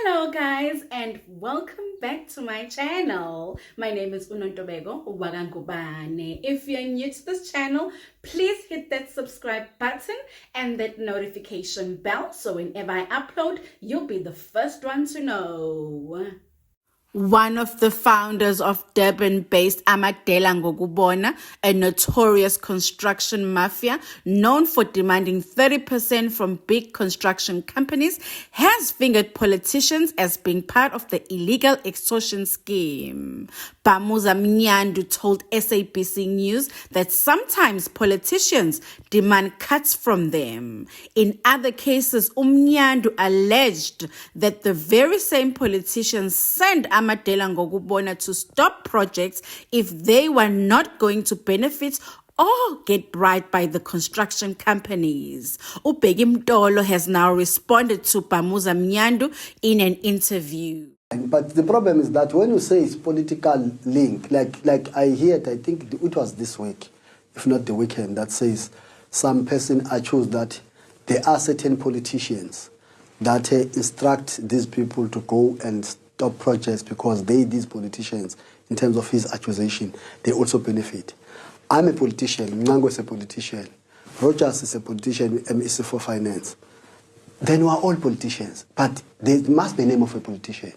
Hello guys and welcome back to my channel. My name is Amadelangokubona. If you're new to this channel, please hit that subscribe button and that notification bell so whenever I upload, you'll be the first one to know. One of the founders of Durban-based Amadelangokubona, a notorious construction mafia known for demanding 30% from big construction companies, has fingered politicians as being part of the illegal extortion scheme. Bhamuza Mnyandu told SABC News that sometimes politicians demand cuts from them. In other cases, Mnyandu alleged that the very same politicians sent Amadelangokubona to stop projects if they were not going to benefit or get bribed by the construction companies. Bheki Mtolo has now responded to Bhamuza Mnyandu in an interview. But the problem is that when you say it's political link, like I heard, I think it was this week, if not the weekend, that says some person accused that there are certain politicians that instruct these people to go and stop projects because these politicians, in terms of his accusation, they also benefit. I'm a politician, Mnango is a politician, Rogers is a politician, MEC for Finance. Then we are all politicians, but there must be a name of a politician.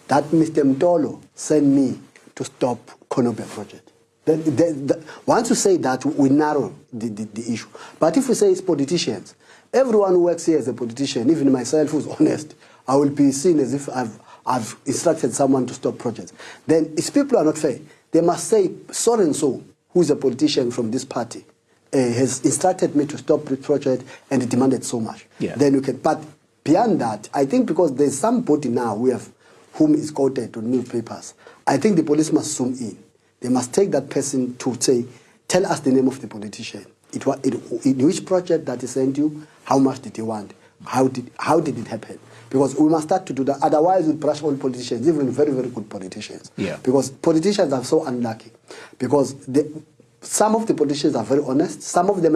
That Mr. Mtolo sent me to stop Konobe project. Once you say that, we narrow the issue. But if we say it's politicians, everyone who works here is a politician, even myself who's honest, I will be seen as if I've instructed someone to stop projects. Then if people are not fair, they must say so-and-so, who is a politician from this party, has instructed me to stop this project and demanded so much. Yeah. Then you can, but beyond that, I think because there's somebody now whom is quoted on newspapers, I think the police must zoom in. They must take that person to say, tell us the name of the politician. In which project that he sent you, how much did he want? How did it happen? Because we must start to do that. Otherwise, we brush all politicians, even very, very good politicians. Yeah. Because politicians are so unlucky. Because some of the politicians are very honest. Some of them